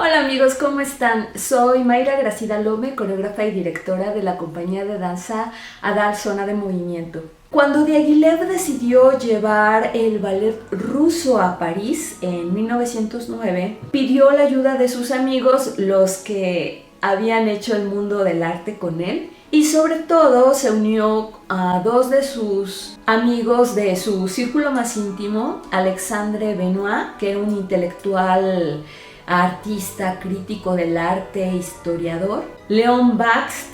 Hola amigos, ¿cómo están? Soy Mayra Gracida Lome, coreógrafa y directora de la compañía de danza Adal Zona de Movimiento. Cuando Diaghilev decidió llevar el ballet ruso a París en 1909, pidió la ayuda de sus amigos, los que habían hecho el mundo del arte con él, y sobre todo se unió a dos de sus amigos de su círculo más íntimo, Alexandre Benoit, que era un intelectual, artista, crítico del arte, historiador, Léon Bakst,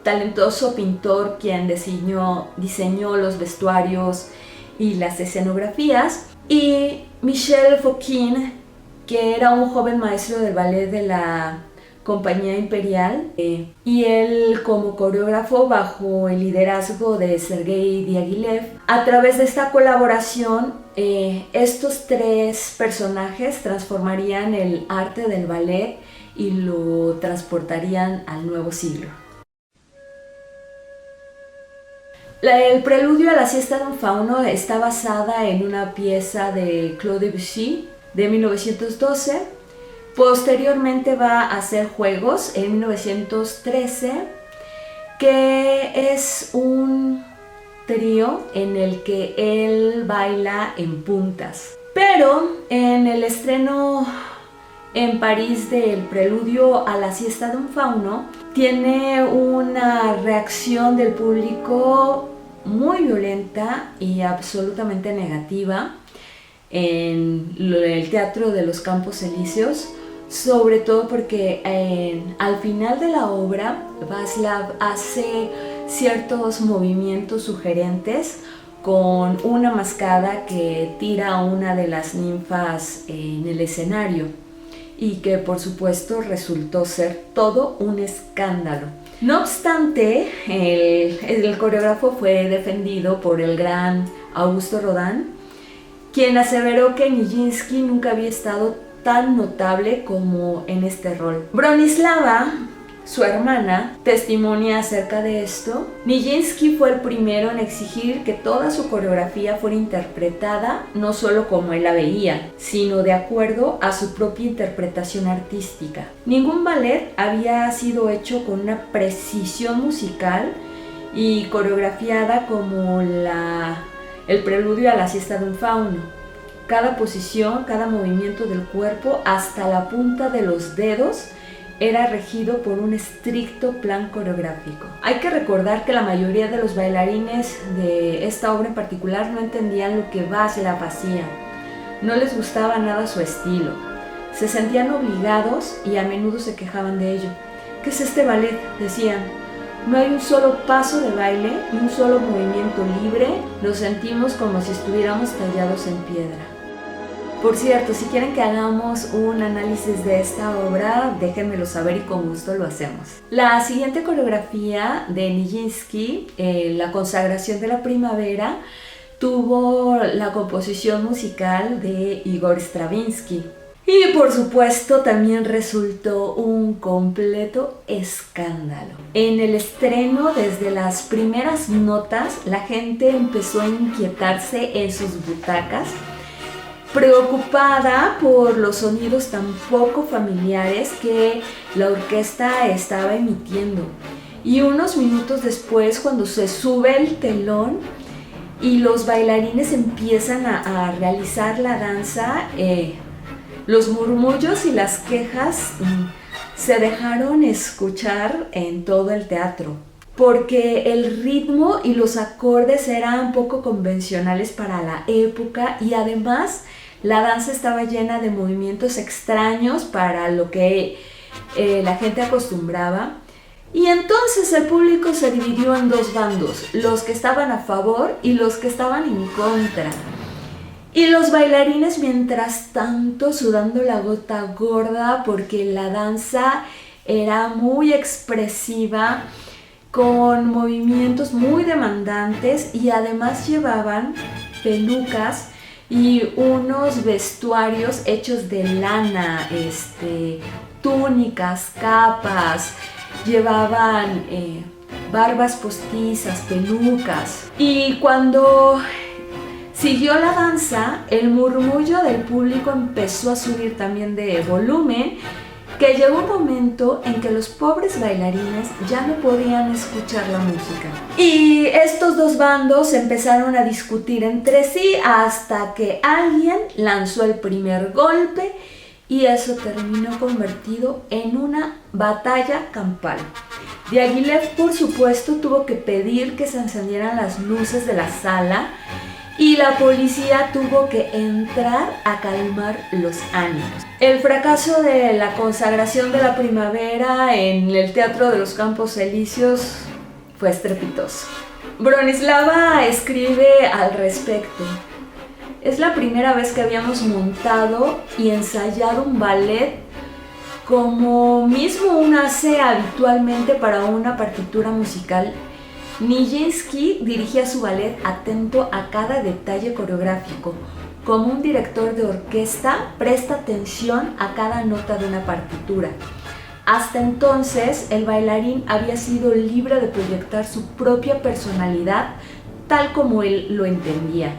talentoso pintor quien diseñó los vestuarios y las escenografías, y Michel Fokine, que era un joven maestro del ballet de la Compañía Imperial, y él como coreógrafo bajo el liderazgo de Sergei Diaghilev. A través de esta colaboración, estos tres personajes transformarían el arte del ballet y lo transportarían al nuevo siglo. El preludio a la siesta de un fauno está basada en una pieza de Claude Debussy de 1912. Posteriormente va a hacer Juegos en 1913, que es un trío en el que él baila en puntas. Pero en el estreno en París del preludio a la siesta de un fauno, tiene una reacción del público muy violenta y absolutamente negativa en el Teatro de los Campos Elíseos, sobre todo porque al final de la obra Václav hace ciertos movimientos sugerentes con una mascada que tira a una de las ninfas en el escenario, y que por supuesto resultó ser todo un escándalo. No obstante, el coreógrafo fue defendido por el gran Augusto Rodin, quien aseveró que Nijinsky nunca había estado tan notable como en este rol. Bronislava, su hermana, testimonia acerca de esto. Nijinsky fue el primero en exigir que toda su coreografía fuera interpretada no solo como él la veía, sino de acuerdo a su propia interpretación artística. Ningún ballet había sido hecho con una precisión musical y coreografiada como el preludio a la siesta de un fauno. Cada posición, cada movimiento del cuerpo, hasta la punta de los dedos, era regido por un estricto plan coreográfico. Hay que recordar que la mayoría de los bailarines de esta obra en particular no entendían lo que Václav hacía. No les gustaba nada su estilo. Se sentían obligados y a menudo se quejaban de ello. ¿Qué es este ballet?, decían. No hay un solo paso de baile ni un solo movimiento libre. Lo sentimos como si estuviéramos tallados en piedra. Por cierto, si quieren que hagamos un análisis de esta obra, déjenmelo saber y con gusto lo hacemos. La siguiente coreografía de Nijinsky, La consagración de la primavera, tuvo la composición musical de Igor Stravinsky. Y por supuesto también resultó un completo escándalo. En el estreno, desde las primeras notas, la gente empezó a inquietarse en sus butacas, preocupada por los sonidos tan poco familiares que la orquesta estaba emitiendo. Y unos minutos después, cuando se sube el telón y los bailarines empiezan a realizar la danza, los murmullos y las quejas se dejaron escuchar en todo el teatro, porque el ritmo y los acordes eran poco convencionales para la época, y además la danza estaba llena de movimientos extraños para lo que la gente acostumbraba. Y entonces el público se dividió en dos bandos, los que estaban a favor y los que estaban en contra. Y los bailarines, mientras tanto, sudando la gota gorda, porque la danza era muy expresiva, con movimientos muy demandantes, y además llevaban pelucas y unos vestuarios hechos de lana, túnicas, capas, llevaban barbas postizas, pelucas. Y cuando siguió la danza, el murmullo del público empezó a subir también de volumen, que llegó un momento en que los pobres bailarines ya no podían escuchar la música. Y estos dos bandos empezaron a discutir entre sí hasta que alguien lanzó el primer golpe y eso terminó convertido en una batalla campal. Diaghilev, por supuesto, tuvo que pedir que se encendieran las luces de la sala y la policía tuvo que entrar a calmar los ánimos. El fracaso de la consagración de la primavera en el Teatro de los Campos Elíseos fue estrepitoso. Bronislava escribe al respecto: es la primera vez que habíamos montado y ensayado un ballet como mismo uno hace habitualmente para una partitura musical. Nijinsky dirigía su ballet atento a cada detalle coreográfico. Como un director de orquesta, presta atención a cada nota de una partitura. Hasta entonces, el bailarín había sido libre de proyectar su propia personalidad tal como él lo entendía,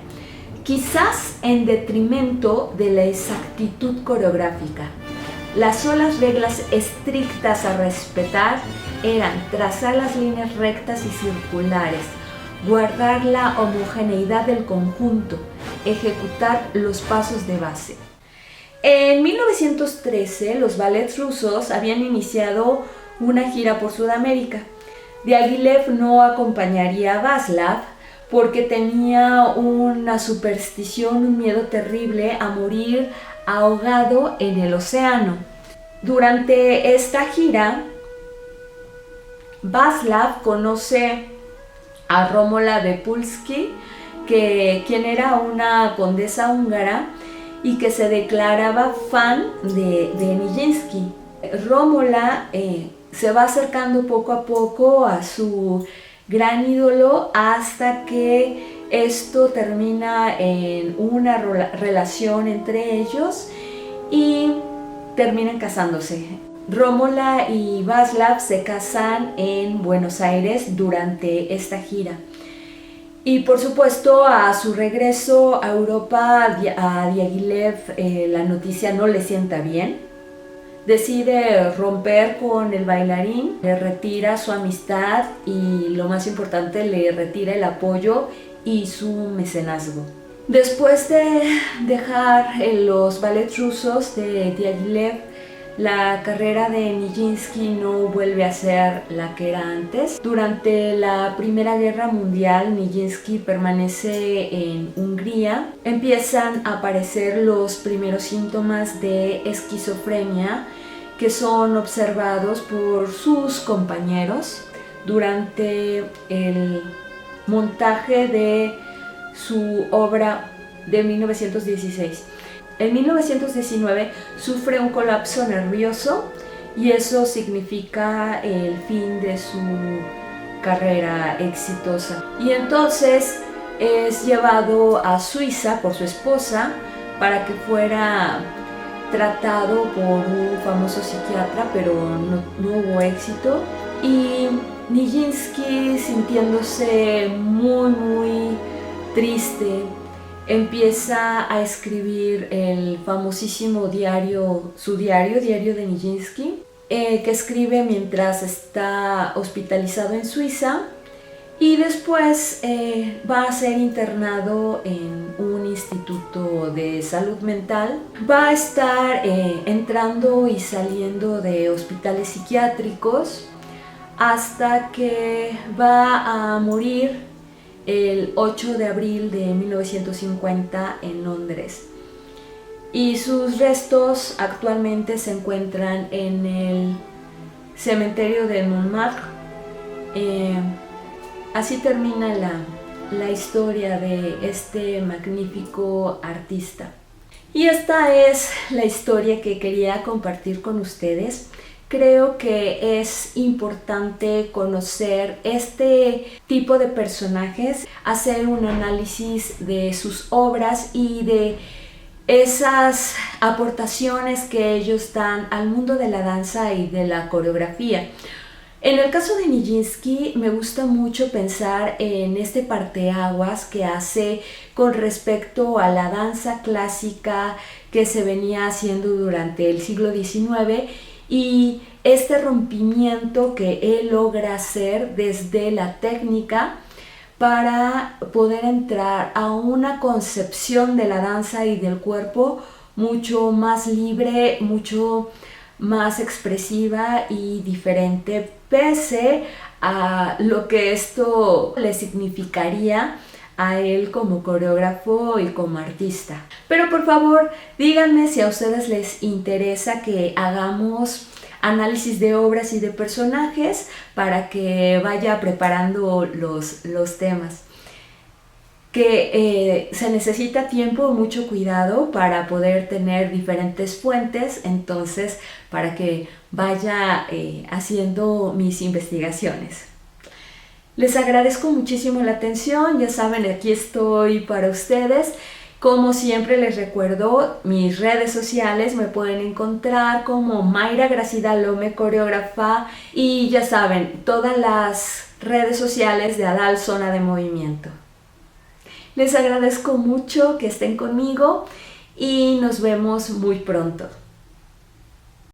quizás en detrimento de la exactitud coreográfica. Las solas reglas estrictas a respetar eran trazar las líneas rectas y circulares, guardar la homogeneidad del conjunto, ejecutar los pasos de base. En 1913, los ballets rusos habían iniciado una gira por Sudamérica. Diaghilev no acompañaría a Václav porque tenía una superstición, un miedo terrible a morir ahogado en el océano. Durante esta gira, Václav conoce a Rómola de Pulski, quien era una condesa húngara y que se declaraba fan de Nijinsky. Rómola se va acercando poco a poco a su gran ídolo hasta que esto termina en una relación entre ellos y terminan casándose. Rómola y Václav se casan en Buenos Aires durante esta gira. Y por supuesto, a su regreso a Europa, a Diaghilev la noticia no le sienta bien. Decide romper con el bailarín, le retira su amistad y, lo más importante, le retira el apoyo y su mecenazgo. Después de dejar los ballets rusos de Diaghilev, la carrera de Nijinsky no vuelve a ser la que era antes. Durante la Primera Guerra Mundial, Nijinsky permanece en Hungría. Empiezan a aparecer los primeros síntomas de esquizofrenia que son observados por sus compañeros durante el montaje de su obra de 1916. En 1919 sufre un colapso nervioso y eso significa el fin de su carrera exitosa. Y entonces es llevado a Suiza por su esposa para que fuera tratado por un famoso psiquiatra, pero no hubo éxito. Y Nijinsky, sintiéndose muy triste, empieza a escribir el famosísimo diario de Nijinsky, que escribe mientras está hospitalizado en Suiza, y después va a ser internado en un instituto de salud mental. Va a estar entrando y saliendo de hospitales psiquiátricos hasta que va a morir el 8 de abril de 1950 en Londres. Y sus restos actualmente se encuentran en el cementerio de Montmartre. Así termina la historia de este magnífico artista. Y esta es la historia que quería compartir con ustedes. Creo que es importante conocer este tipo de personajes, hacer un análisis de sus obras y de esas aportaciones que ellos dan al mundo de la danza y de la coreografía. En el caso de Nijinsky me gusta mucho pensar en este parteaguas que hace con respecto a la danza clásica que se venía haciendo durante el siglo XIX y este rompimiento que él logra hacer desde la técnica para poder entrar a una concepción de la danza y del cuerpo mucho más libre, mucho más expresiva y diferente, pese a lo que esto le significaría a él como coreógrafo y como artista. Pero por favor, díganme si a ustedes les interesa que hagamos análisis de obras y de personajes para que vaya preparando los temas. Que se necesita tiempo, mucho cuidado para poder tener diferentes fuentes, entonces para que vaya haciendo mis investigaciones. Les agradezco muchísimo la atención, ya saben, aquí estoy para ustedes. Como siempre les recuerdo, mis redes sociales me pueden encontrar como Mayra Gracida Lome, coreógrafa, y ya saben, todas las redes sociales de Adal Zona de Movimiento. Les agradezco mucho que estén conmigo y nos vemos muy pronto.